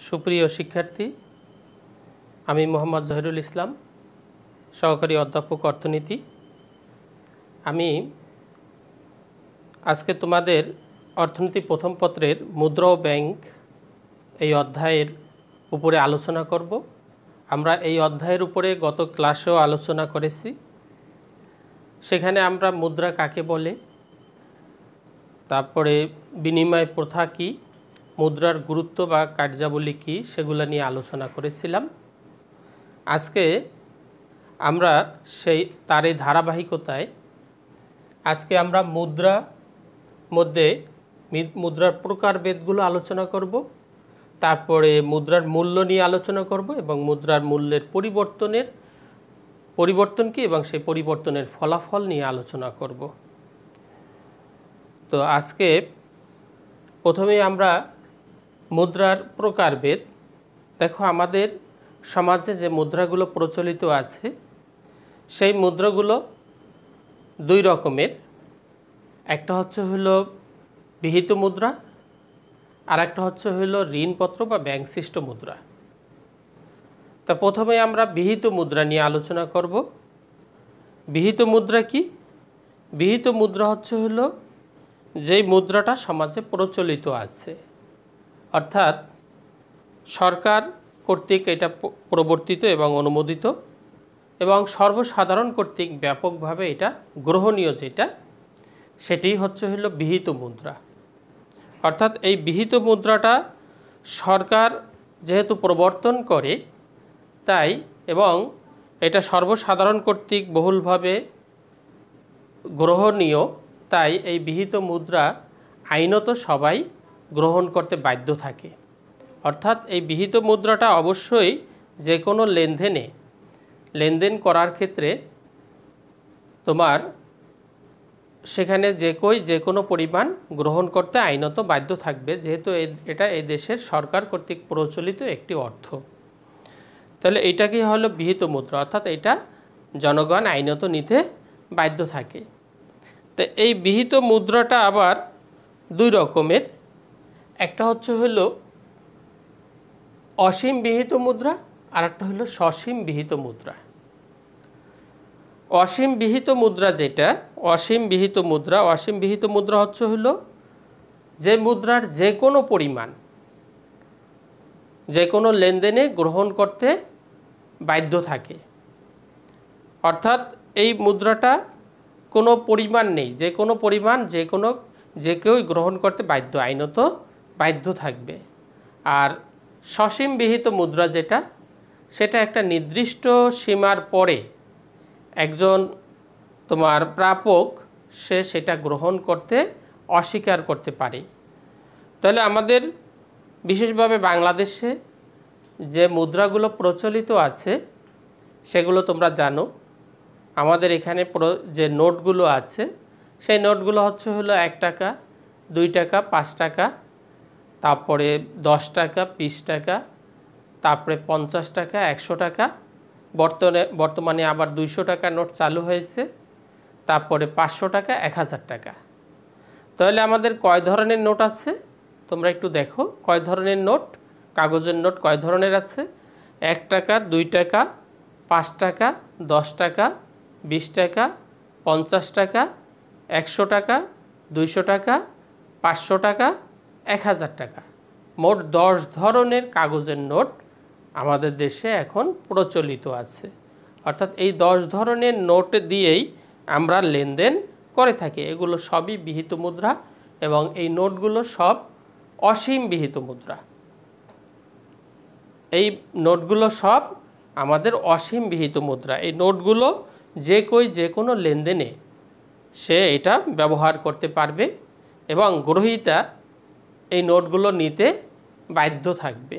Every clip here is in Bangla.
সুপ্রিয় শিক্ষার্থী, আমি মোহাম্মদ জহিরুল ইসলাম, সহকারী অধ্যাপক অর্থনীতি। আমি আজকে তোমাদের অর্থনীতি প্রথম পত্রের মুদ্রা ও ব্যাংক এই অধ্যায়ের উপরে আলোচনা করব। আমরা এই অধ্যায়ের উপরে গত ক্লাসেও আলোচনা করেছি। সেখানে আমরা মুদ্রা কাকে বলে, তারপরে বিনিময় প্রথা কী, মুদ্রার গুরুত্ব বা কার্যাবলী কী, সেগুলো নিয়ে আলোচনা করেছিলাম। আজকে আমরা তার এই ধারাবাহিকতায় আজকে আমরা মুদ্রার প্রকারভেদগুলো আলোচনা করব, তারপরে মুদ্রার মূল্য নিয়ে আলোচনা করব এবং মুদ্রার মূল্যের পরিবর্তন কী এবং সেই পরিবর্তনের ফলাফল নিয়ে আলোচনা করব। তো আজকে প্রথমেই আমরা মুদ্রার প্রকারভেদ। দেখো, আমাদের সমাজে যে মুদ্রাগুলো প্রচলিত আছে সেই মুদ্রাগুলো দুই রকমের। একটা হলো বিহিত মুদ্রা, আর একটা হলো ঋণপত্র বা ব্যাংকসৃষ্ট মুদ্রা। তা প্রথমে আমরা বিহিত মুদ্রা নিয়ে আলোচনা করব। বিহিত মুদ্রা কি? বিহিত মুদ্রা হলো যেই মুদ্রাটা সমাজে প্রচলিত আছে, অর্থাৎ সরকার কর্তৃক এটা প্রবর্তিত এবং অনুমোদিত এবং সর্বসাধারণ কর্তৃক ব্যাপকভাবে এটা গ্রহণীয়, সেটাই হলো বিহিত মুদ্রা। অর্থাৎ এই বিহিত মুদ্রাটা সরকার যেহেতু প্রবর্তন করে তাই, এবং এটা সর্বসাধারণ কর্তৃক বহুলভাবে গ্রহণীয়, তাই এই বিহিত মুদ্রা আইনত সবাই গ্রহণ করতে বাধ্য থাকে। অর্থাৎ এই বিহিত মুদ্রাটা অবশ্যই যে কোনো লেনদেন করার ক্ষেত্রে তোমার সেখানে যে কোনো পরিমাণ গ্রহণ করতে আইনত বাধ্য থাকবে, যেহেতু এটা এই দেশের সরকার কর্তৃক প্রচলিত একটি অর্থ। তাহলে এইটাকেই হলো বিহিত মুদ্রা, অর্থাৎ এটা জনগণ আইনত নিতে বাধ্য থাকে। তো এই বিহিত মুদ্রাটা আবার দুই রকমের। একটা হলো অসীম বিহিত মুদ্রা, আর একটা হলো সসীম বিহিত মুদ্রা। অসীম বিহিত মুদ্রা অসীম বিহিত মুদ্রা হলো যে মুদ্রার যে কোনো পরিমাণ যে কোনো লেনদেনে গ্রহণ করতে বাধ্য থাকে। অর্থাৎ এই মুদ্রাটা কোনো পরিমাণ নেই, যে কোনো পরিমাণ যে কেউই গ্রহণ করতে আইনত বাধ্য থাকবে। আর সসীম বিহিত মুদ্রা সেটা একটা নির্দিষ্ট সীমার পরে একজন তোমার প্রাপক সেটা গ্রহণ করতে অস্বীকার করতে পারে। তাহলে আমাদের বিশেষভাবে বাংলাদেশে যে মুদ্রাগুলো প্রচলিত আছে সেগুলো তোমরা জানো। আমাদের এখানে যে নোটগুলো আছে সেই নোটগুলো হলো 1 টাকা, 2 টাকা, 5 টাকা, তারপরে 10 টাকা, 20 টাকা, তারপরে 50 টাকা, 100 টাকা, বর্তমানে আবার 200 টাকা নোট চালু হয়েছে, তারপরে 500 টাকা, 1000 টাকা। তাহলে আমাদের কয় ধরনের নোট আছে তোমরা একটু দেখো, কয় ধরনের নোট, কাগজের নোট কয় ধরনের আছে। 1 টাকা, 2 টাকা, 5 টাকা, 10 টাকা, 20 টাকা, 50 টাকা, 100 টাকা, 200 টাকা, 500 টাকা, 1000 টাকা। মোট 10 ধরনের কাগজের নোট আমাদের দেশে এখন প্রচলিত আছে। অর্থাৎ এই 10 ধরনের নোট দিয়েই আমরা লেনদেন করে থাকি। এগুলো সবই বিহিত মুদ্রা এবং এই নোটগুলো সব অসীম বিহিত মুদ্রা। এই নোটগুলো সব আমাদের অসীম বিহিত মুদ্রা। এই নোটগুলো যে কোনো লেনদেনে সে এটা ব্যবহার করতে পারবে এবং গ্রহীতা এই নোটগুলো নিতে বাধ্য থাকবে।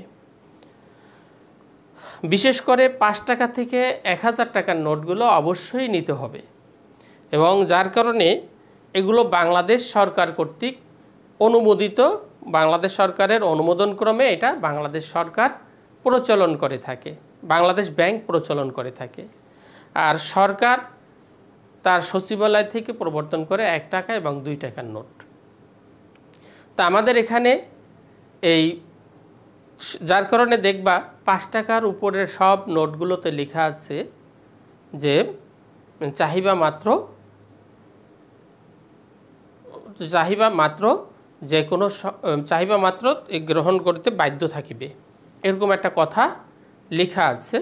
বিশেষ করে 5 টাকা থেকে 1000 টাকার নোটগুলো অবশ্যই নিতে হবে, এবং যার কারণে এগুলো বাংলাদেশ সরকার কর্তৃক অনুমোদিত। বাংলাদেশ সরকারের অনুমোদনক্রমে এটা বাংলাদেশ সরকার প্রচলন করে থাকে, বাংলাদেশ ব্যাংক প্রচলন করে থাকে। আর সরকার তার সচিবালয় থেকে প্রবর্তন করে 1 টাকা এবং 2 টাকার নোট। তা আমাদের এখানে এই যার কারণে দেখবা 5 টাকার উপরের সব নোটগুলোতে লেখা আছে যে চাহিদা মাত্র যে কোনো চাহিদা মাত্র গ্রহণ করতে বাধ্য থাকিবে, এরকম একটা কথা লেখা আছে।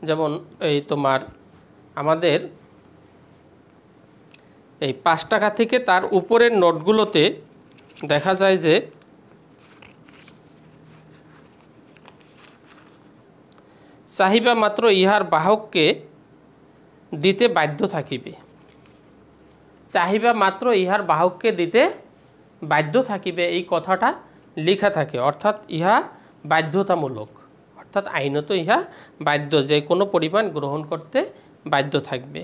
যেমন এই তোমার আমাদের এই 5 টাকা থেকে তার উপরের নোটগুলোতে দেখা যায় যে চাহিদা মাত্র ইহার বাহককে দিতে বাধ্য থাকিবে, চাহিদা মাত্র ইহার বাহককে দিতে বাধ্য থাকিবে, এই কথাটা লেখা থাকে। অর্থাৎ ইহা বাধ্যতামূলক, অর্থাৎ আইনত ইহা বাধ্য, যে কোনো পরিমাণ গ্রহণ করতে বাধ্য থাকবে।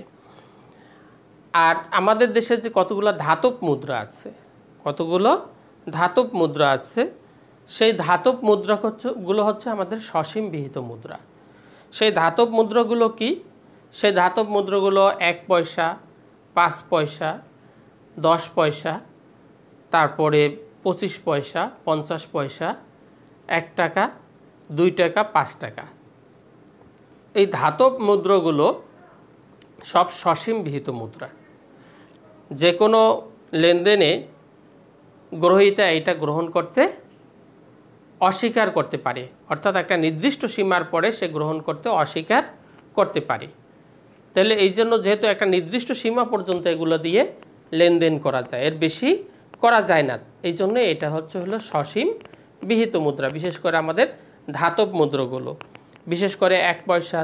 আর আমাদের দেশে যে কতগুলো ধাতব মুদ্রা আছে, সেই ধাতব মুদ্রাগুলো হচ্ছে আমাদের সসীম বিহিত মুদ্রা। সেই ধাতব মুদ্রাগুলো কি? সেই ধাতব মুদ্রাগুলো 1 পয়সা, 5 পয়সা, 10 পয়সা, তারপরে 25 পয়সা, 50 পয়সা, 1 টাকা, 2 টাকা, 5 টাকা। এই ধাতব মুদ্রাগুলো সব সসীম বিহিত মুদ্রা। যে কোনো লেনদেনে গ্রহীতা এটা গ্রহণ করতে অস্বীকার করতে পারে, অর্থাৎ একটা নির্দিষ্ট সীমার পরে সে গ্রহণ করতে অস্বীকার করতে পারে। তাহলে এই জন্য যেহেতু একটা নির্দিষ্ট সীমা পর্যন্ত এগুলো দিয়ে লেনদেন করা যায়, এর বেশি করা যায় না, এই জন্য এটা হলো সসীম বিহিত মুদ্রা। বিশেষ করে আমাদের ধাতব মুদ্রাগুলো, বিশেষ করে 1 পয়সা,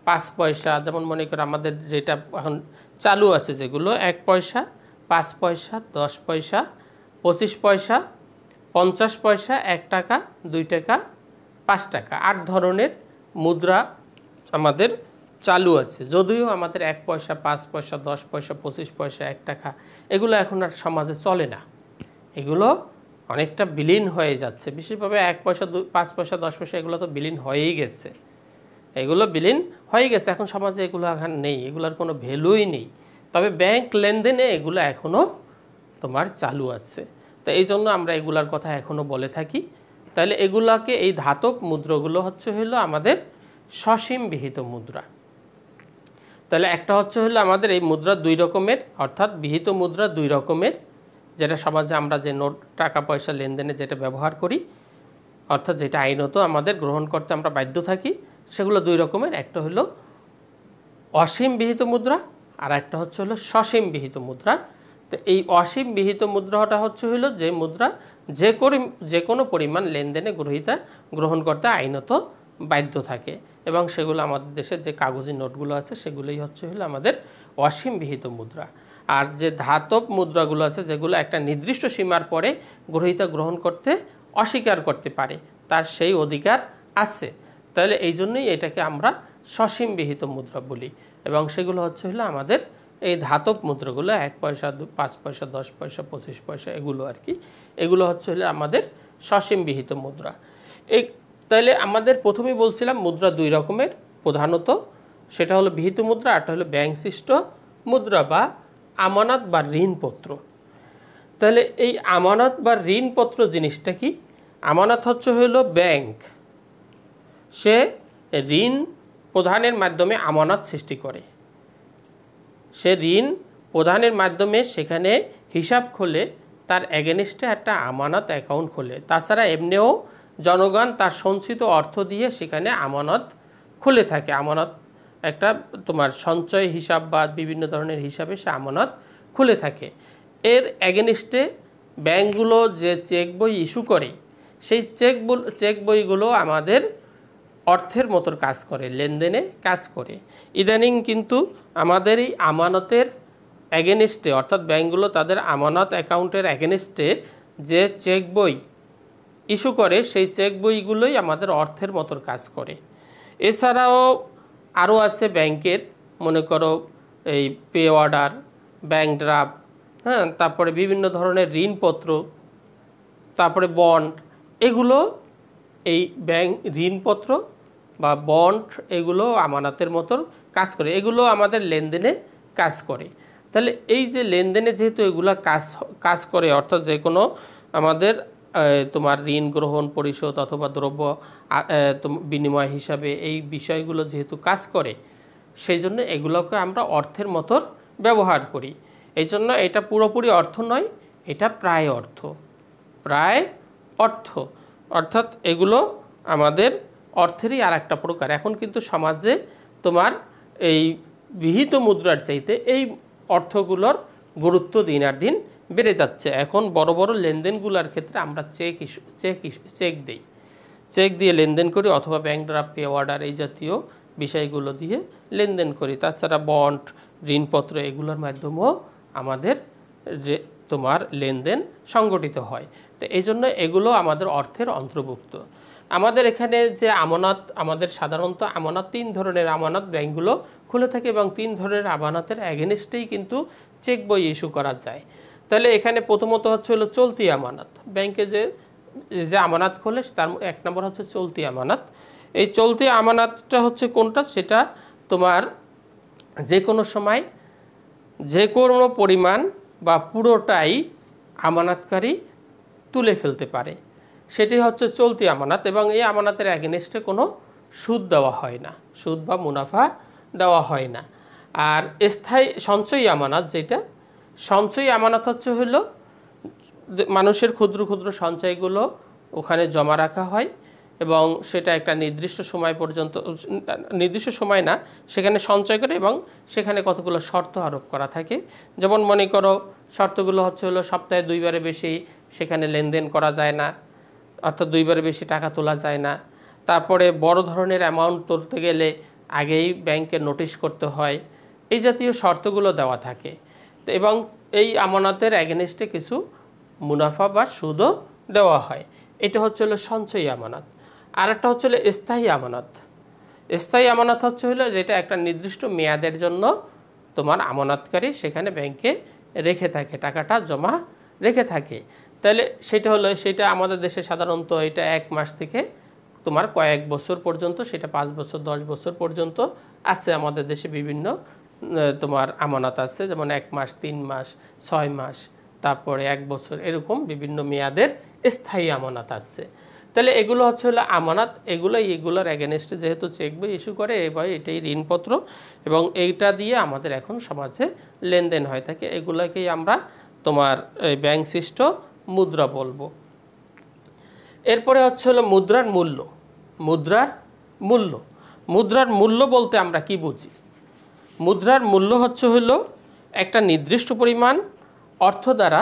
5 পয়সা, যেমন মনে করো আমাদের যেটা এখন চালু আছে যেগুলো 1 পয়সা, 5 পয়সা, 10 পয়সা, 25 পয়সা, 50 পয়সা, 1 টাকা, 2 টাকা, 5 টাকা, 8 ধরনের মুদ্রা আমাদের চালু আছে। যদিও আমাদের 1 পয়সা, 5 পয়সা, 10 পয়সা, 25 পয়সা, 1 টাকা এগুলো এখন আর সমাজে চলে না, এগুলো অনেকটা বিলীন হয়ে যাচ্ছে। বিশেষভাবে 1 পয়সা, 5 পয়সা, 10 পয়সা এগুলো তো বিলীন হয়েই গেছে, এখন সমাজে এগুলো এখন নেই, এগুলোর কোনো ভ্যালুই নেই। তবে ব্যাংক লেনদেনে এগুলো এখনও তোমার চালু আছে, তো এই জন্য আমরা এগুলার কথা এখনও বলে থাকি। তাহলে এগুলাকে, এই ধাতব মুদ্রাগুলো হলো আমাদের সসীম বিহিত মুদ্রা। তাহলে একটা হলো আমাদের এই মুদ্রা 2 রকমের, অর্থাৎ বিহিত মুদ্রা 2 রকমের, যেটা সমাজে আমরা যে নোট টাকা পয়সা লেনদেনে যেটা ব্যবহার করি, অর্থাৎ যেটা আইনত আমাদের গ্রহণ করতে আমরা বাধ্য থাকি, সেগুলো 2 রকমের। একটা হলো অসীম বিহিত মুদ্রা, আর একটা হলো সসীম বিহিত মুদ্রা। তো এই অসীম বিহিত মুদ্রাটা হলো যে মুদ্রা যে কোনো পরিমাণ লেনদেনে গ্রহীতা গ্রহণ করতে আইনত বাধ্য থাকে, এবং সেগুলো আমাদের দেশে যে কাগজি নোটগুলো আছে সেগুলোই হলো আমাদের অসীম বিহিত মুদ্রা। আর যে ধাতব মুদ্রাগুলো আছে যেগুলো একটা নির্দিষ্ট সীমার পরে গ্রহীতা গ্রহণ করতে অস্বীকার করতে পারে, তার সেই অধিকার আছে। তাহলে এই জন্যই এটাকে আমরা সসীম বিহিত মুদ্রা বলি, এবং সেগুলো হলো আমাদের এই ধাতব মুদ্রাগুলো 1 পয়সা, 5 পয়সা, 10 পয়সা, 25 পয়সা এগুলো আর কি, এগুলো হলো আমাদের সসীম বিহিত মুদ্রা। তাহলে আমাদের প্রথমেই বলছিলাম মুদ্রা 2 রকমের প্রধানত, সেটা হলো বিহিত মুদ্রা, আরটা হলো ব্যাংকসৃষ্ট মুদ্রা বা আমানত বা ঋণপত্র। তাহলে এই আমানত বা ঋণপত্র জিনিসটা কি? আমানত হলো ব্যাংক, সে ঋণ প্রদানের মাধ্যমে আমানত সৃষ্টি করে, সে ঋণ প্রদানের মাধ্যমে সেখানে হিসাব খোলে, তার এগেনস্টে একটা আমানত অ্যাকাউন্ট খোলে। তাছাড়া এমনিও জনগণ তার সঞ্চিত অর্থ দিয়ে সেখানে আমানত খুলে থাকে, আমানত একটা তোমার সঞ্চয় হিসাব বা বিভিন্ন ধরনের হিসাবে সে আমানত খুলে থাকে। এর এগেনস্টে ব্যাংকগুলো যে চেক বই ইস্যু করে, সেই চেক বইগুলো আমাদের অর্থের মতো কাজ করে, লেনদেনে কাজ করে। ইদানিং কিন্তু আমাদের এই আমানতের এগেনস্টে, অর্থাৎ ব্যাংকগুলো তাদের আমানত অ্যাকাউন্টের এগেনস্টে যে চেক বই ইস্যু করে, সেই চেক বইগুলোই আমাদের অর্থের মতো কাজ করে। এছাড়াও আরও আছে ব্যাংকের, মনে করো এই পে অর্ডার, ব্যাংক ড্রাফট, তারপরে বিভিন্ন ধরনের ঋণপত্র, তারপরে বন্ড, এগুলো এই ব্যাংক ঋণপত্র বা বন্ড এগুলো আমানতের মতো কাজ করে, এগুলো আমাদের লেনদেনে কাজ করে। তাহলে এই যে লেনদেনে যেহেতু এগুলো কাজ করে, অর্থাৎ যে কোনো আমাদের তোমার ঋণ গ্রহণ পরিশোধ অথবা দ্রব্য বিনিময় হিসাবে এই বিষয়গুলো যেহেতু কাজ করে, সেই জন্য এগুলোকে আমরা অর্থের মতো ব্যবহার করি। এই জন্য এটা পুরোপুরি অর্থ নয়, এটা প্রায় অর্থ, প্রায় অর্থ, অর্থাৎ এগুলো আমাদের অর্থেরই আর একটা প্রকার। এখন কিন্তু সমাজে তোমার এই বিহিত মুদ্রার চাইতে এই অর্থগুলোর গুরুত্ব দিন আর দিন বেড়ে যাচ্ছে। এখন বড় বড় লেনদেনগুলোর ক্ষেত্রে আমরা চেক দিই, চেক দিয়ে লেনদেন করি অথবা ব্যাংক ড্রাফট, পে অর্ডার এই জাতীয় বিষয়গুলো দিয়ে লেনদেন করি। তাছাড়া বন্ড, ঋণপত্র এগুলোর মাধ্যমেও আমাদের তোমার লেনদেন সংগঠিত হয়। তো এই জন্য এগুলো আমাদের অর্থের অন্তর্ভুক্ত। আমাদের এখানে যে আমানত, আমাদের সাধারণত আমানত 3 ধরনের আমানত ব্যাংকগুলো খুলে থাকে এবং 3 ধরনের আমানতের এগেনস্টেই কিন্তু চেক বই ইস্যু করা যায়। তাহলে এখানে প্রথমত হচ্ছে হলো চলতি আমানত। ব্যাংকে যে আমানত খোলে তার 1 নম্বর হচ্ছে চলতি আমানত। এই চলতি আমানতটা হচ্ছে কোনটা? সেটা তোমার যে কোনো সময় যে কোনো পরিমাণ বা পুরোটাই আমানতকারী তুলে ফেলতে পারে, সেটি হচ্ছে চলতি আমানত। এবং এই আমানতের এগেনস্টে কোনো সুদ দেওয়া হয় না, সুদ বা মুনাফা দেওয়া হয় না। আর স্থায়ী সঞ্চয়ী আমানত, যেটা সঞ্চয়ী আমানত হচ্ছে হলো মানুষের ক্ষুদ্র ক্ষুদ্র সঞ্চয়গুলো ওখানে জমা রাখা হয় এবং সেটা একটা নির্দিষ্ট সময় পর্যন্ত, নির্দিষ্ট সময় না, সেখানে সঞ্চয় করে এবং সেখানে কতগুলো শর্ত আরোপ করা থাকে। যেমন মনে করো শর্তগুলো হচ্ছে হলো সপ্তাহে 2 বারের বেশি সেখানে লেনদেন করা যায় না, অর্থাৎ 2 বারের বেশি টাকা তোলা যায় না। তারপরে বড় ধরনের অ্যামাউন্ট তুলতে গেলে আগেই ব্যাংকে নোটিশ করতে হয়, এই জাতীয় শর্তগুলো দেওয়া থাকে। তো এবং এই আমানতের এগেনস্টে কিছু মুনাফা বা সুদও দেওয়া হয়। এটা হচ্ছে হলো সঞ্চয়ী আমানত। আর একটা হচ্ছে হলো স্থায়ী আমানত। স্থায়ী আমানত হচ্ছে হলো যেটা একটা নির্দিষ্ট মেয়াদের জন্য তোমার আমানতকারী সেখানে ব্যাংকে রেখে থাকে, টাকাটা জমা রেখে থাকে। তাহলে সেটা আমাদের দেশে সাধারণত এটা 1 মাস থেকে তোমার কয়েক বছর পর্যন্ত, সেটা 5 বছর 10 বছর পর্যন্ত আছে। আমাদের দেশে বিভিন্ন তোমার আমানত আছে, যেমন 1 মাস, 3 মাস, 6 মাস, তারপরে 1 বছর, এরকম বিভিন্ন মেয়াদের স্থায়ী আমানত আছে। তাহলে এগুলো হচ্ছে হলো আমানত। এগুলোর এগেনস্টে যেহেতু চেক বই ইস্যু করে, এটাই ঋণপত্র এবং এইটা দিয়ে আমাদের এখন সমাজে লেনদেন হয়ে থাকে। এগুলোকেই আমরা তোমার ব্যাংক সৃষ্ট মুদ্রা বলবো। এরপরে হচ্ছে হলো মুদ্রার মূল্য। মুদ্রার মূল্য বলতে আমরা কি বুঝি? মুদ্রার মূল্য হচ্ছে হলো একটা নির্দিষ্ট পরিমাণ অর্থ দ্বারা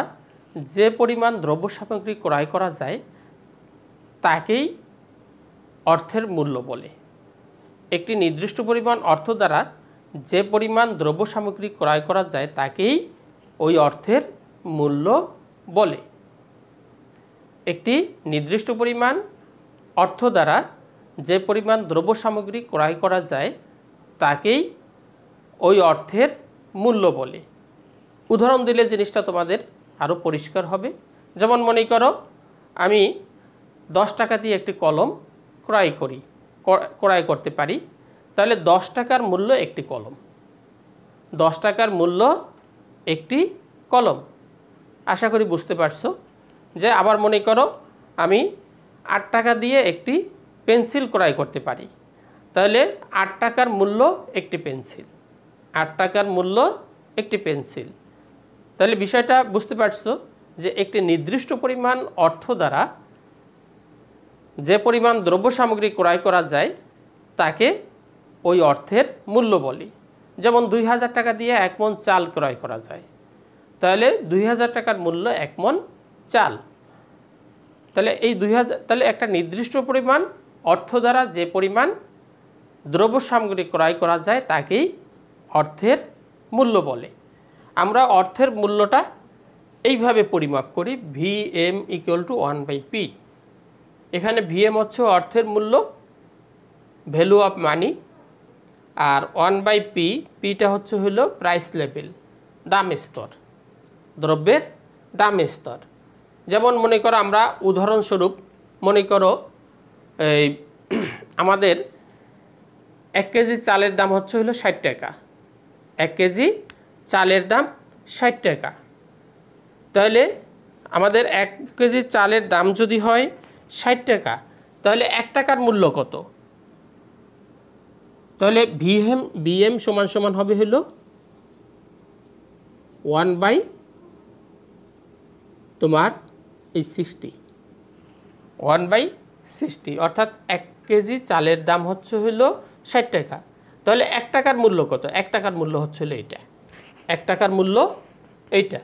যে পরিমাণ দ্রব্য সামগ্রী ক্রয় করা যায় তাকেই অর্থের মূল্য বলে। একটি নির্দিষ্ট পরিমাণ অর্থ দ্বারা যে পরিমাণ দ্রব্য সামগ্রী ক্রয় করা যায় তাকেই ওই অর্থের মূল্য বলে। একটি নির্দিষ্ট পরিমাণ অর্থ দ্বারা যে পরিমাণ দ্রব্য সামগ্রী ক্রয় করা যায় তাকেই ওই অর্থের মূল্য বলে। উদাহরণ দিলে জিনিসটা তোমাদের আরও পরিষ্কার হবে। যেমন মনে করো আমি 10 টাকা দিয়ে একটি কলম ক্রয় করতে পারি, তাহলে 10 টাকার মূল্য একটি কলম, 10 টাকার মূল্য একটি কলম। আশা করি বুঝতে পারছো। যে আবার মনে করো আমি 8 টাকা দিয়ে একটি পেন্সিল ক্রয় করতে পারি, তাহলে 8 টাকার মূল্য একটি পেন্সিল, 8 টাকার মূল্য একটি পেন্সিল। তাহলে বিষয়টা বুঝতে পারছো যে একটি নির্দিষ্ট পরিমাণ অর্থ দ্বারা যে পরিমাণ দ্রব্য সামগ্রী ক্রয় করা যায় তাকে ওই অর্থের মূল্য বলি। যেমন 2000 টাকা দিয়ে 1 মণ চাল ক্রয় করা যায়, তাহলে 2000 টাকার মূল্য 1 মণ চাল। তাহলে এই 2000, তাহলে একটা নির্দিষ্ট পরিমাণ অর্থ দ্বারা যে পরিমাণ দ্রব্য সামগ্রী ক্রয় করা যায় তাকেই অর্থের মূল্য বলে। আমরা অর্থের মূল্যটা এইভাবে পরিমাপ করি, VM = 1/P। এখানে VM হচ্ছে অর্থের মূল্য, value of money, R 1/P, পিটা হচ্ছে হলো প্রাইস লেভেল, দাম স্তর, দ্রব্যের দাম স্তর। যেমন মনে করো আমরা উদাহরণস্বরূপ মনে করো এই আমাদের 1 কেজি চালের দাম হচ্ছে হলো 60 টাকা, 1 কেজি চালের দাম 60 টাকা। তাহলে আমাদের 1 কেজি চালের দাম যদি হয় 60 টাকা, তাহলে 1 টাকার মূল্য কত? তাহলে বিএম সমান সমান হবে হলো 1 / তোমার এই 60, 1/60, অর্থাৎ 1 কেজি চালের দাম হচ্ছে হলো 60 টাকা। তাহলে 1 টাকার মূল্য কত? 1 টাকার মূল্য হচ্ছে হলো এইটা, 1 টাকার মূল্য এইটা,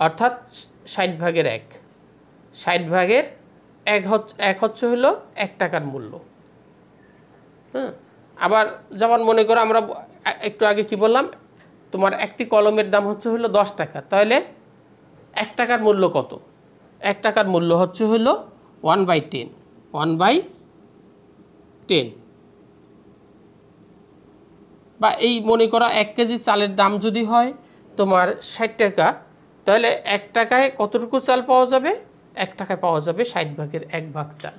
অর্থাৎ 60/1, 60/1 হচ্ছে হলো 1 টাকার মূল্য। হ্যাঁ, আবার যেমন মনে করো আমরা একটু আগে কি বললাম, তোমার একটি কলমের দাম হচ্ছে হলো 10 টাকা, তাহলে 1 টাকার মূল্য কত? 1 টাকার মূল্য হচ্ছে হলো 1/10, 1/10। বা এই মনে করো 1 কেজি চালের দাম যদি হয় তোমার 60 টাকা, তাহলে 1 টাকায় কতটুকু চাল পাওয়া যাবে? 1 টাকায় পাওয়া যাবে 60/1 ভাগ চাল,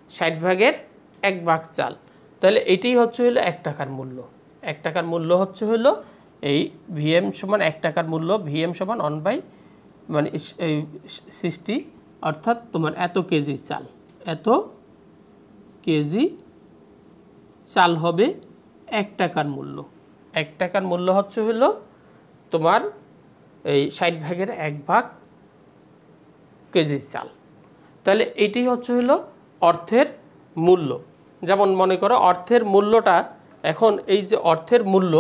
60/1 ভাগ চাল। তাহলে এটাই হচ্ছে হলো 1 টাকার মূল্য। 1 টাকার মূল্য হচ্ছে হলো এই ভিএম সমান 1 টাকার মূল্য, ভিএম সমান 1/60, অর্থাৎ তোমার এত কেজি চাল, এত কেজি চাল হবে 1 টাকার মূল্য। 1 টাকার মূল্য হচ্ছে হলো তোমার এই 60/1 ভাগ কেজি চাল। তাহলে এটি হচ্ছে হলো অর্থের মূল্য। যেমন মনে করো অর্থের মূল্যটা, এখন এই যে অর্থের মূল্য,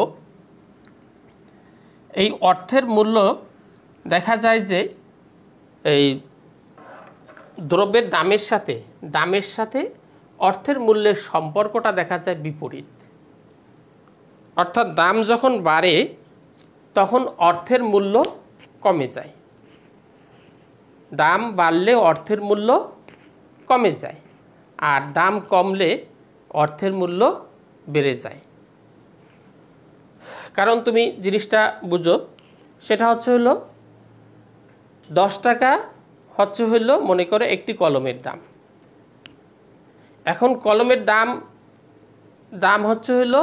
এই অর্থের মূল্য দেখা যায় যে এই দ্রব্যের দামের সাথে অর্থের মূল্যের সম্পর্কটা দেখা যায় বিপরীত। অর্থাৎ দাম যখন বাড়ে তখন অর্থের মূল্য কমে যায়, দাম বাড়লে অর্থের মূল্য কমে যায়, আর দাম কমলে অর্থের মূল্য বেড়ে যায়। কারণ তুমি জিনিসটা বুঝো, সেটা হচ্ছে হলো 10 টাকা হচ্ছে হলো মনে করো একটি কলমের দাম। এখন কলমের দাম হচ্ছে হলো,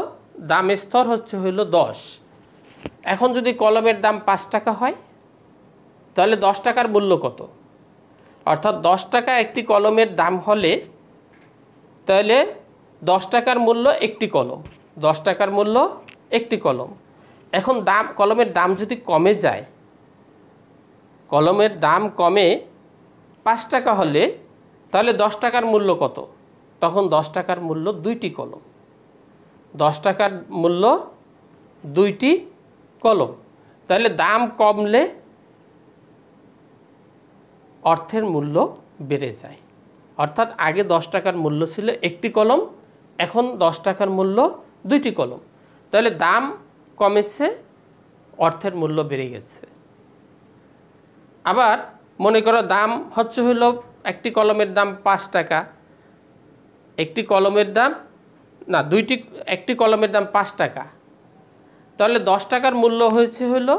দামের স্তর হচ্ছে হলো 10। এখন যদি কলমের দাম 5 টাকা হয়, তাহলে 10 টাকার মূল্য কত? অর্থাৎ 10 টাকা একটি কলমের দাম হলে তাহলে 10 টাকার মূল্য একটি কলম, 10 টাকার মূল্য একটি কলম। এখন কলমের দাম যদি কমে যায়, কলমের দাম কমে 5 টাকা হলে তাহলে 10 টাকার মূল্য কত? তখন 10 টাকার মূল্য 2টি কলম, 10 টাকার মূল্য 2টি কলম। তাহলে দাম কমলে অর্থের মূল্য বেড়ে যায়। অর্থাৎ আগে 10 টাকার মূল্য ছিল একটি কলম, এখন 10 টাকার মূল্য 2টি কলম। তাহলে দাম কমেছে, অর্থের মূল্য বেড়ে গেছে। আবার মনে করো দাম হচ্ছে হলো একটি কলমের দাম 5 টাকা, একটি কলমের দাম না একটি কলমের দাম 5 টাকা, তাহলে 10 টাকার মূল্য হয়েছে হলো,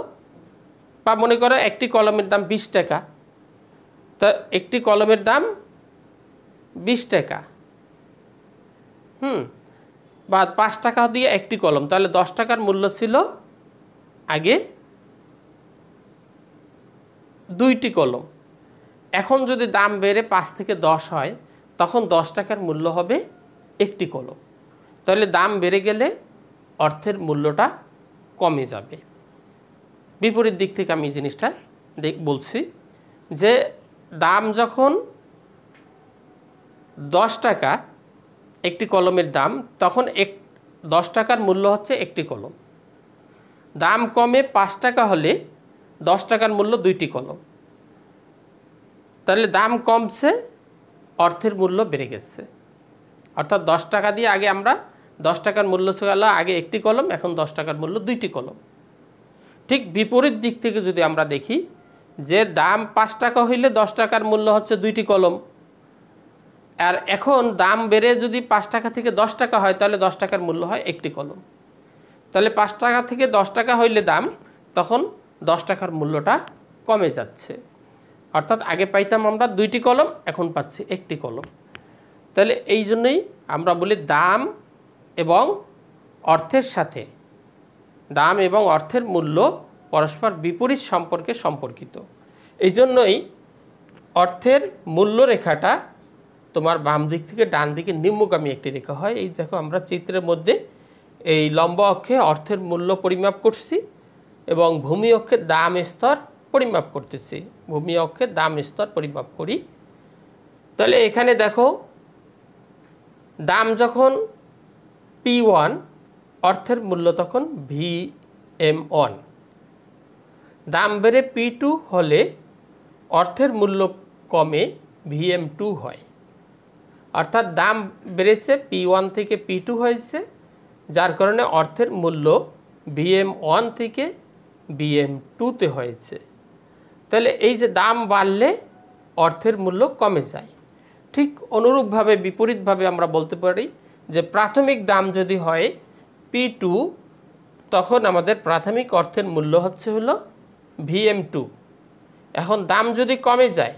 বা মনে করো একটি কলমের দাম 20 টাকা, তা একটি কলমের দাম 20 টাকা, বা 5 টাকা দিয়ে একটি কলম, তাহলে 10 টাকার মূল্য ছিল আগে 2টি কলম। এখন যদি দাম বেড়ে 5 থেকে 10 হয়, তখন 10 টাকার মূল্য হবে একটি কলম। তাহলে দাম বেড়ে গেলে অর্থের মূল্যটা কমে যাবে। বিপরীত দিক থেকে আমি জিনিসটা বলছি যে দাম যখন 10 টাকা একটি কলমের দাম, তখন 10 টাকার মূল্য হচ্ছে একটি কলম। দাম কমে 5 টাকা হলে 10 টাকার মূল্য 2টি কলম। তাহলে দাম কমছে, অর্থের মূল্য বেড়ে গেছে। অর্থাৎ 10 টাকা দিয়ে আগে আমরা 10 টাকার মূল্য ছিল আগে একটি কলম, এখন 10 টাকার মূল্য 2টি কলম। ঠিক বিপরীত দিক থেকে যদি আমরা দেখি যে দাম 5 টাকা হইলে 10 টাকার মূল্য হচ্ছে 2টি কলম, আর এখন দাম বেড়ে যদি 5 টাকা থেকে 10 টাকা হয়, তাহলে 10 টাকার মূল্য হয় একটি কলম। তাহলে 5 টাকা থেকে 10 টাকা হইলে দাম, তখন 10 টাকার মূল্যটা কমে যাচ্ছে। অর্থাৎ আগে পাইতাম আমরা 2টি কলম, এখন পাচ্ছি একটি কলম। তাহলে এই জন্যই আমরা বলি দাম এবং অর্থের সাথে, দাম এবং অর্থের মূল্য পরস্পর বিপরীত সম্পর্কে সম্পর্কিত। এই জন্যই অর্থের মূল্য রেখাটা তোমার বাম দিক থেকে ডান দিকে নিম্নগামী একটি রেখা হয়। এই দেখো আমরা চিত্রের মধ্যে এই লম্ব অক্ষে অর্থের মূল্য পরিমাপ করছি এবং ভূমি অক্ষের দাম স্তর পরিমাপ করতেছি। ভূমি অক্ষের দাম স্তর পরিমাপ করি। তাহলে এখানে দেখো দাম যখন P1, অর্থের মূল্য তখন VM1। দাম বেড়ে P2 হলে অর্থের মূল্য কমে VM2 হয়। অর্থাৎ দাম বেড়েছে P1 থেকে P2 হয়েছে, যার কারণে অর্থের মূল্য VM1 থেকে VM2-তে হয়েছে। তাহলে এই যে দাম বাড়লে অর্থের মূল্য কমে যায়। ঠিক অনুরূপভাবে বিপরীতভাবে আমরা বলতে পারি যে প্রাথমিক দাম যদি হয় P2, তখন আমাদের প্রাথমিক অর্থের মূল্য হলো VM2। এখন দাম যদি কমে যায়,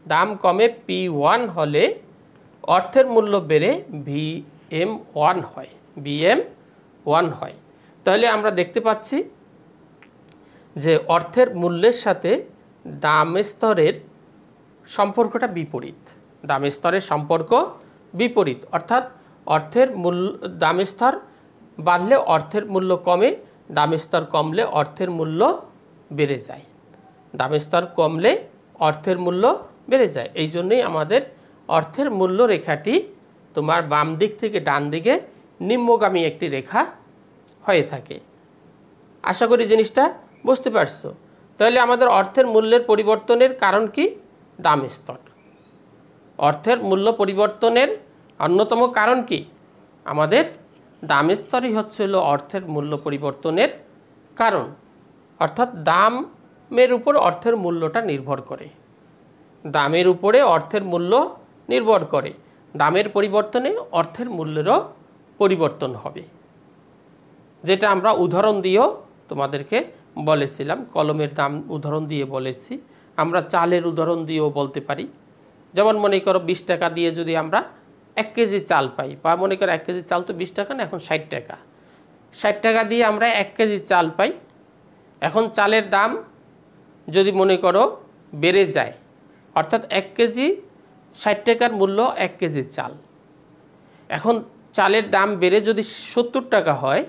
দাম কমে P1 হলে অর্থের মূল্য বেড়ে VM1 হয়, VM1 হয়। তাহলে আমরা দেখতে পাচ্ছি যে অর্থের মূল্যের সাথে দাম স্তরের সম্পর্কটা বিপরীত। দাম স্তরের সম্পর্ক বিপরীত, অর্থাৎ অর্থের মূল্য দাম স্তর বাড়লে অর্থের মূল্য কমে, দাম স্তর কমলে অর্থের মূল্য বেড়ে যায়। দাম স্তর কমলে অর্থের মূল্য বেড়ে যায়। এই জন্যই আমাদের অর্থের মূল্য রেখাটি তোমার বাম দিক থেকে ডান দিকে নিম্নগামী একটি রেখা হয়ে থাকে। আশা করি জিনিসটা বুঝতে পারছো। তাহলে আমাদের অর্থের মূল্যের পরিবর্তনের কারণ কি? দাম স্তর। অর্থের মূল্য পরিবর্তনের অন্যতম কারণ কি? আমাদের দাম স্তরই হলো অর্থের মূল্য পরিবর্তনের কারণ। অর্থাৎ দামের উপর অর্থের মূল্যটা নির্ভর করে। দামের উপরে অর্থের মূল্য নির্ভর করে। দামের পরিবর্তনে অর্থের মূল্যেরও পরিবর্তন হবে, যেটা আমরা উদাহরণ দিয়েও তোমাদেরকে বলেছিলাম। কলমের দাম উদাহরণ দিয়ে বলেছি, আমরা চালের উদাহরণ দিয়েও বলতে পারি। যেমন মনে করো 20 টাকা দিয়ে যদি আমরা 1 কেজি চাল পাই, বা মনে করো 1 কেজি চাল তো 20 টাকা না, এখন 60 টাকা। 60 টাকা দিয়ে আমরা 1 কেজি চাল পাই। এখন চালের দাম যদি মনে করো বেড়ে যায়, অর্থাৎ 1 কেজি 60 টাকার মূল্য 1 কেজি চাল। এখন চালের দাম বেড়ে যদি 70 টাকা হয়,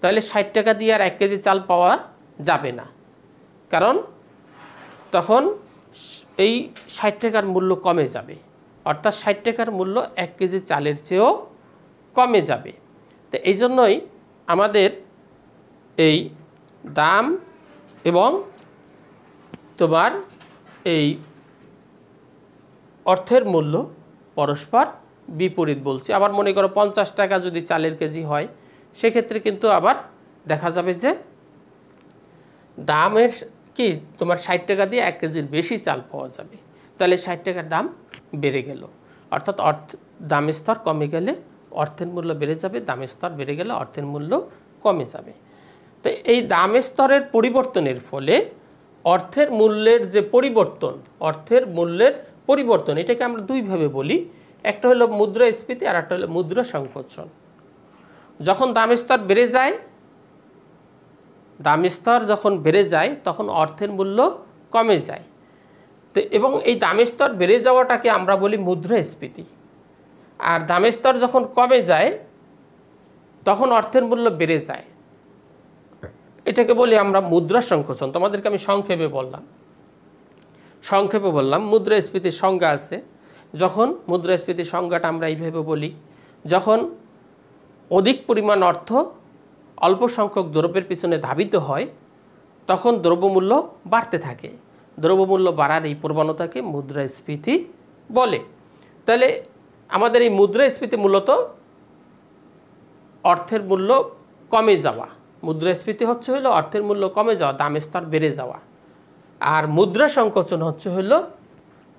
তাহলে 60 টাকা দিয়ে আর 1 কেজি চাল পাওয়া যাবে না, কারণ তখন এই 60 টাকার মূল্য কমে যাবে। অর্থাৎ 60 টাকার মূল্য 1 কেজি চালের চেয়েও কমে যাবে। তো এই জন্যই আমাদের এই দাম এবং তোমার এই অর্থের মূল্য পরস্পর বিপরীত বলছি। আবার মনে করো 50 টাকা যদি চালের কেজি হয়, সেক্ষেত্রে কিন্তু আবার দেখা যাবে যে দামের কি তোমার 60 টাকা দিয়ে 1 কেজির বেশি চাল পাওয়া যাবে। তাহলে 60 টাকার দাম বেড়ে গেল, অর্থাৎ দাম স্তর কমে গেলে অর্থের মূল্য বেড়ে যাবে, দাম স্তর বেড়ে গেলে অর্থের মূল্য কমে যাবে। তো এই দাম স্তরের পরিবর্তনের ফলে অর্থের মূল্যের যে পরিবর্তন, অর্থের মূল্যের পরিবর্তন, এটাকে আমরা দুইভাবে বলি। একটা হলো মুদ্রাস্ফীতি আর একটা হলো মুদ্রা সংকোচন। যখন দাম স্তর বেড়ে যায়, দাম স্তর যখন বেড়ে যায় তখন অর্থের মূল্য কমে যায়। তো এবং এই দাম স্তর বেড়ে যাওয়াটাকে আমরা বলি মুদ্রাস্ফীতি। আর দাম স্তর যখন কমে যায় তখন অর্থের মূল্য বেড়ে যায়, এটাকে বলি আমরা মুদ্রা সংকোচন। তোমাদেরকে আমি সংক্ষেপে বললাম মুদ্রাস্ফীতির সংজ্ঞা আছে। যখন মুদ্রাস্ফীতির সংজ্ঞাটা আমরা এইভাবে বলি, যখন অধিক পরিমাণ অর্থ অল্প সংখ্যক দ্রব্যের পিছনে ধাবিত হয়, তখন দ্রব্যমূল্য বাড়তে থাকে। দ্রব্যমূল্য বাড়ার এই প্রবণতাকে মুদ্রাস্ফীতি বলে। তাহলে আমাদের এই মুদ্রাস্ফীতি মূলত অর্থের মূল্য কমে যাওয়া। মুদ্রাস্ফীতি হলো অর্থের মূল্য কমে যাওয়া, দাম স্তর বেড়ে যাওয়া। আর মুদ্রা সংকোচন হলো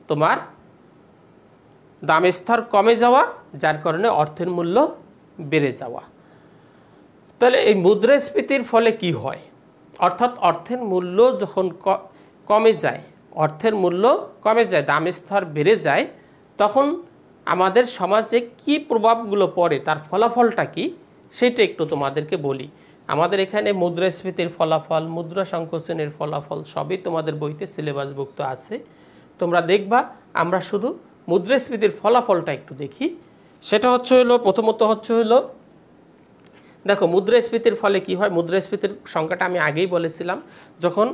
তোমার দাম স্তর কমে যাওয়া, যার কারণে অর্থের মূল্য বেড়ে যাওয়া। তাহলে এই মুদ্রাস্ফীতির ফলে কি হয়? অর্থাৎ অর্থের মূল্য যখন কমে যায়, অর্থের মূল্য কমে যায়, দাম স্তর বেড়ে যায়, তখন আমাদের সমাজে কি প্রভাবগুলো পড়ে, তার ফলাফলটা কি, সেটা একটু তোমাদেরকে বলি। আমাদের এখানে মুদ্রাস্ফীতির ফলাফল, মুদ্রা সংকোচনের ফলাফল সবই তোমাদের বইতে সিলেবাসভুক্ত আছে। তোমরা দেখবা। আমরা শুধু মুদ্রাস্ফীতির ফলাফলটা একটু দেখি। সেটা হলো প্রথমত হলো দেখো মুদ্রাস্ফীতির ফলে কি হয়। মুদ্রাস্ফীতির সংখ্যাটা আমি আগেই বলেছিলাম, যখন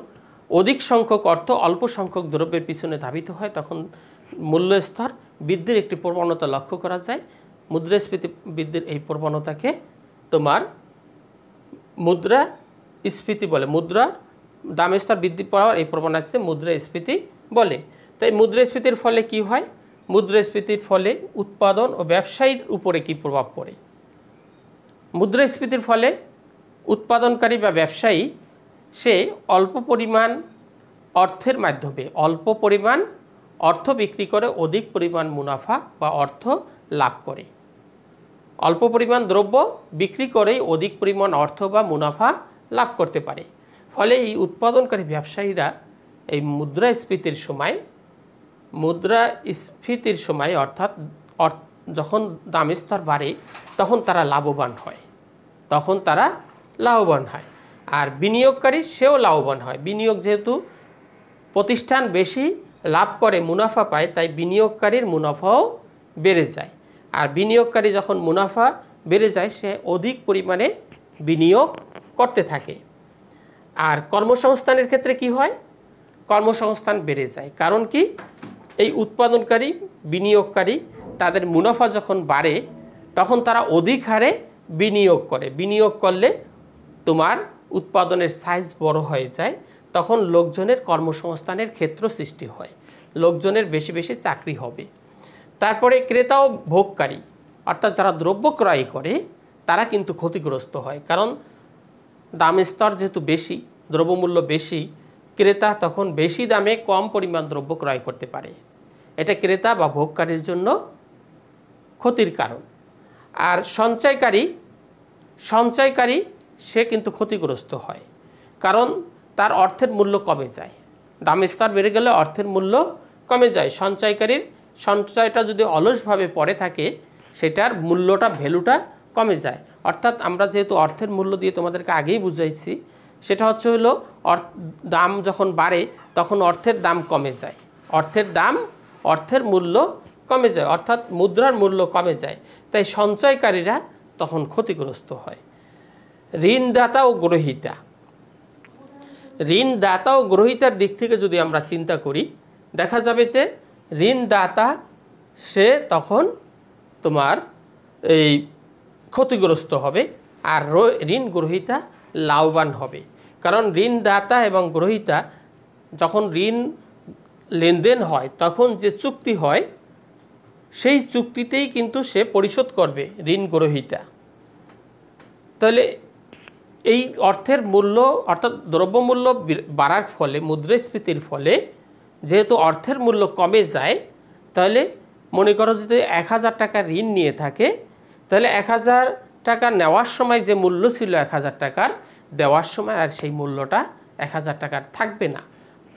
অধিক সংখ্যক অর্থ অল্প সংখ্যক দ্রব্যের পিছনে ধাবিত হয় তখন মূল্যস্তর বৃদ্ধির একটি প্রবণতা লক্ষ্য করা যায়। মুদ্রাস্ফীতি বৃদ্ধির এই প্রবণতাকে তোমার মুদ্রাস্ফীতি বলে। মুদ্রার দাম স্তর বৃদ্ধি পাওয়ার এই প্রবণতাকে মুদ্রাস্ফীতি বলে। তাই মুদ্রাস্ফীতির ফলে কি হয়? মুদ্রাস্ফীতির ফলে উৎপাদন ও ব্যবসায়ীর উপরে কি প্রভাব পড়ে? মুদ্রাস্ফীতির ফলে উৎপাদনকারী বা ব্যবসায়ী সে অল্প পরিমাণ অর্থের মাধ্যমে অল্প পরিমাণ অর্থ বিক্রি করে অধিক পরিমাণ মুনাফা বা অর্থ লাভ করে। অল্প পরিমাণ দ্রব্য বিক্রি করে অধিক পরিমাণ অর্থ বা মুনাফা লাভ করতে পারে। ফলে এই উৎপাদনকারী ব্যবসায়ীরা এই মুদ্রাস্ফীতির সময় অর্থাৎ যখন দাম স্তর বাড়ে তখন তারা লাভবান হয়। আর বিনিয়োগকারী সেও লাভবান হয়। বিনিয়োগ যেহেতু প্রতিষ্ঠান বেশি লাভ করে মুনাফা পায়, তাই বিনিয়োগকারীর মুনাফাও বেড়ে যায়। আর বিনিয়োগকারী যখন মুনাফা বেড়ে যায় সে অধিক পরিমাণে বিনিয়োগ করতে থাকে। আর কর্মসংস্থানের ক্ষেত্রে কি হয়? কর্মসংস্থান বেড়ে যায়। কারণ কি? এই উৎপাদনকারী বিনিয়োগকারী তাদের মুনাফা যখন বাড়ে তখন তারা অধিক হারে বিনিয়োগ করে। বিনিয়োগ করলে তোমার উৎপাদনের সাইজ বড় হয়ে যায়, তখন লোকজনের কর্মসংস্থানের ক্ষেত্র সৃষ্টি হয়, লোকজনের বেশি বেশি চাকরি হবে। তারপরে ক্রেতা ও ভোগকারী অর্থাৎ যারা দ্রব্য ক্রয় করে তারা কিন্তু ক্ষতিগ্রস্ত হয়। কারণ দাম স্তর যেহেতু বেশি, দ্রব্যমূল্য বেশি, ক্রেতা তখন বেশি দামে কম পরিমাণ দ্রব্য ক্রয় করতে পারে। এটা ক্রেতা বা ভোগকারীর জন্য ক্ষতির কারণ। আর সঞ্চয়কারী সে কিন্তু ক্ষতিগ্রস্ত হয়, কারণ তার অর্থের মূল্য কমে যায়। দাম স্তর বেড়ে গেলে অর্থের মূল্য কমে যায়। সঞ্চয়কারীর সঞ্চয়টা যদি অলসভাবে পড়ে থাকে সেটার মূল্যটা ভ্যালুটা কমে যায়। অর্থাৎ আমরা যেহেতু অর্থের মূল্য দিয়ে তোমাদেরকে আগেই বুঝাইছি, সেটা হলো দাম যখন বাড়ে তখন অর্থের দাম কমে যায়, অর্থের মূল্য কমে যায়, অর্থাৎ মুদ্রার মূল্য কমে যায়। তাই সঞ্চয়কারীরা তখন ক্ষতিগ্রস্ত হয়। ঋণদাতা ও গ্রহীতার দিক থেকে যদি আমরা চিন্তা করি, দেখা যাবে যে ঋণদাতা সে তখন তোমার এই ক্ষতিগ্রস্ত হবে, আর ঋণ গ্রহীতা লাভবান হবে। কারণ ঋণদাতা এবং গ্রহীতা যখন ঋণ লেনদেন হয় তখন যে চুক্তি হয় সেই চুক্তিতেই কিন্তু সে পরিশোধ করবে ঋণ গ্রহীতা। তাহলে এই অর্থের মূল্য অর্থাৎ দ্রব্যমূল্য বাড়ার ফলে, মুদ্রাস্ফীতির ফলে যেহেতু অর্থের মূল্য কমে যায়, তাহলে মনে করো যদি 1000 টাকা ঋণ নিয়ে থাকে, তাহলে 1000 টাকা নেওয়ার সময় যে মূল্য ছিল 1000 টাকার, দেওয়ার সময় আর সেই মূল্যটা 1000 টাকার থাকবে না।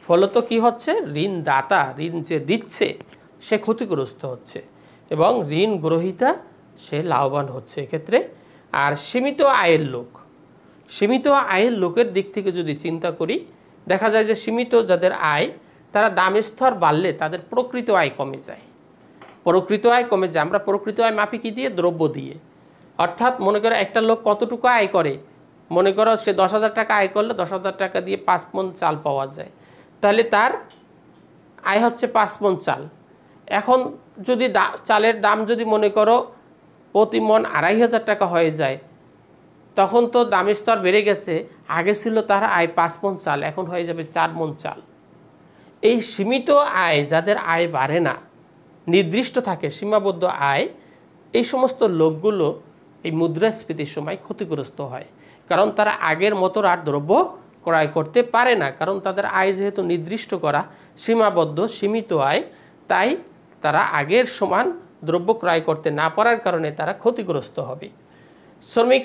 ফলত কি হচ্ছে? ঋণদাতা, ঋণ যে দিচ্ছে সে ক্ষতিগ্রস্ত হচ্ছে এবং ঋণ গ্রহীতা সে লাভবান হচ্ছে এক্ষেত্রে। আর সীমিত আয়ের লোকের দিক থেকে যদি চিন্তা করি, দেখা যায় যে সীমিত যাদের আয়, তারা দাম স্তর বাড়লে তাদের প্রকৃত আয় কমে যায়। আমরা প্রকৃত আয় মাপি কি দিয়ে? দ্রব্য দিয়ে। অর্থাৎ মনে করো একটা লোক কতটুকু আয় করে, মনে করো সে 10,000 টাকা আয় করলে 10,000 টাকা দিয়ে 5 মণ চাল পাওয়া যায়, তাহলে তার আয় হচ্ছে 5 মণ চাল। এখন যদি চালের দাম যদি মনে করো প্রতি মণ 2,500 টাকা হয়ে যায়, তখন তো দাম স্তর বেড়ে গেছে। আগে ছিল তার আয় 5 মণ চাল, এখন হয়ে যাবে 4 মণ চাল। এই সীমিত আয়, যাদের আয় বাড়ে না, নির্দিষ্ট থাকে সীমাবদ্ধ আয়, এই সমস্ত লোকগুলো এই মুদ্রাস্ফীতির সময় ক্ষতিগ্রস্ত হয়। কারণ তারা আগের মতো আর দ্রব্য ক্রয় করতে পারে না, কারণ তাদের আয় যেহেতু নির্দিষ্ট করা, সীমাবদ্ধ, সীমিত আয়, তাই তারা আগের সমান দ্রব্য ক্রয় করতে না পারার কারণে তারা ক্ষতিগ্রস্ত হবে। শ্রমিক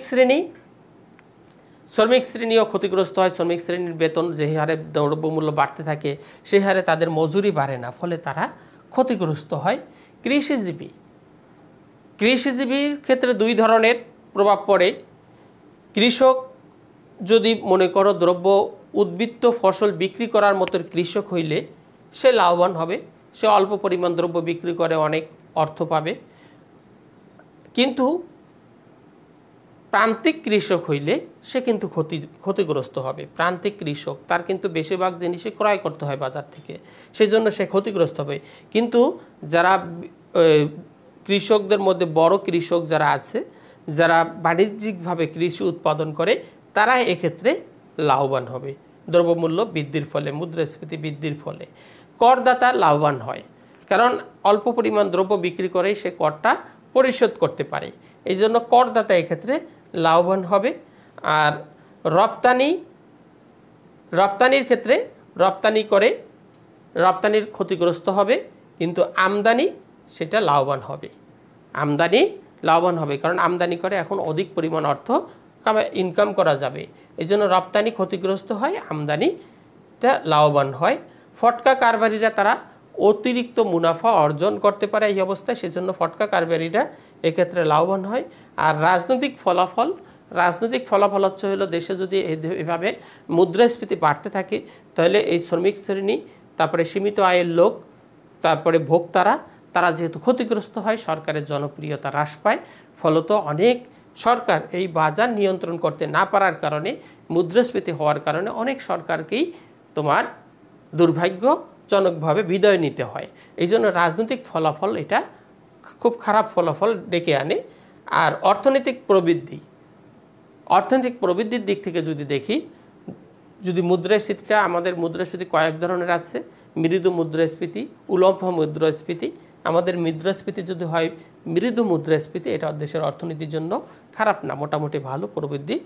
শ্রেণীও ক্ষতিগ্রস্ত হয়। শ্রমিক শ্রেণীর বেতন যে হারে দ্রব্যমূল্য বাড়তে থাকে সেই হারে তাদের মজুরি বাড়ে না, ফলে তারা ক্ষতিগ্রস্ত হয়। কৃষিজীবীর ক্ষেত্রে 2 ধরনের প্রভাব পড়ে। কৃষক যদি মনে করো উদ্বৃত্ত ফসল বিক্রি করার মতো কৃষক হইলে সে লাভবান হবে, সে অল্প পরিমাণ দ্রব্য বিক্রি করে অনেক অর্থ পাবে। কিন্তু প্রান্তিক কৃষক হইলে সে কিন্তু ক্ষতিগ্রস্ত হবে। প্রান্তিক কৃষক তার কিন্তু বেশিরভাগ জিনিসই ক্রয় করতে হয় বাজার থেকে, সেই জন্য সে ক্ষতিগ্রস্ত হবে। কিন্তু যারা কৃষকদের মধ্যে বড় কৃষক যারা আছে, যারা বাণিজ্যিকভাবে কৃষি উৎপাদন করে, তারা এক্ষেত্রে লাভবান হবে দ্রব্যমূল্য বৃদ্ধির ফলে, মুদ্রাস্ফীতি বৃদ্ধির ফলে। করদাতা লাভবান হয়, কারণ অল্প পরিমাণ দ্রব্য বিক্রি করেই সে করটা পরিশোধ করতে পারে, এই জন্য করদাতা এক্ষেত্রে লাভবান হবে। আর রপ্তানির ক্ষেত্রে রপ্তানির ক্ষতিগ্রস্ত হবে, কিন্তু আমদানি সেটা লাভবান হবে। আমদানি লাভবান হবে, কারণ আমদানি করে এখন অধিক পরিমাণ অর্থ ইনকাম করা যাবে, এই জন্য রপ্তানি ক্ষতিগ্রস্ত হয়, আমদানিটা লাভবান হয়। ফটকা কারবারিরা তারা অতিরিক্ত মুনাফা অর্জন করতে পারে এই অবস্থায়, সেজন্য ফটকা কারবারিরা এক্ষেত্রে লাভবান হয়। আর রাজনৈতিক ফলাফল হলো দেশে যদি এভাবে মুদ্রাস্ফীতি বাড়তে থাকে, তাহলে এই শ্রমিক শ্রেণী, তারপরে সীমিত আয়ের লোক, তারপরে ভোক্তারা, তারা যেহেতু ক্ষতিগ্রস্ত হয়, সরকারের জনপ্রিয়তা হ্রাস পায়। ফলত অনেক সরকার এই বাজার নিয়ন্ত্রণ করতে না পারার কারণে, মুদ্রাস্ফীতি হওয়ার কারণে অনেক সরকারকেই তোমার দুর্ভাগ্যজনকভাবে বিদায় নিতে হয়। এই জন্য রাজনৈতিক ফলাফল এটা খুব খারাপ ফলাফল ডেকে আনে। আর অর্থনৈতিক প্রবৃদ্ধির দিক থেকে যদি দেখি, যদি মুদ্রাস্ফীতিটা, আমাদের মুদ্রাস্ফীতি কয়েক ধরনের আছে, মৃদু মুদ্রাস্ফীতি, উলম্ব মুদ্রাস্ফীতি। আমাদের মুদ্রাস্ফীতি যদি হয় মৃদু মুদ্রাস্ফীতি, এটা দেশের অর্থনীতির জন্য খারাপ না, মোটামুটি ভালো, প্রবৃদ্ধি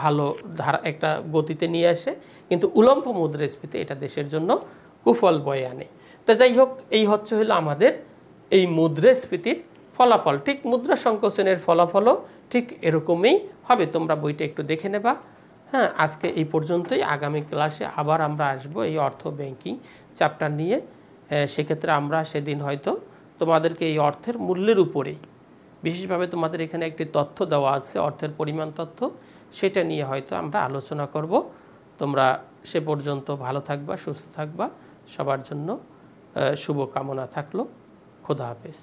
ভালো ধারা একটা গতিতে নিয়ে আসে। কিন্তু উলম্ব মুদ্রাস্ফীতি এটা দেশের জন্য কুফল বয়ে আনে। তো যাই হোক, এই হলো আমাদের এই মুদ্রাস্ফীতির ফলাফল। ঠিক মুদ্রা সংকোচনের ফলাফলও ঠিক এরকমই হবে, তোমরা বইটা একটু দেখে নেবা। হ্যাঁ, আজকে এই পর্যন্তই। আগামী ক্লাসে আবার আমরা আসবো এই অর্থ ব্যাংকিং চ্যাপ্টার নিয়ে। সেক্ষেত্রে আমরা সেদিন হয়তো তোমাদেরকে এই অর্থের মূল্যের উপরেই, বিশেষভাবে তোমাদের এখানে একটি তথ্য দেওয়া আছে, অর্থের পরিমাণ তথ্য, সেটা নিয়ে হয়তো আমরা আলোচনা করব। তোমরা সে পর্যন্ত ভালো থাকবা, সুস্থ থাকবা, সবার জন্য শুভকামনা থাকলো। খোদা হাফেজ।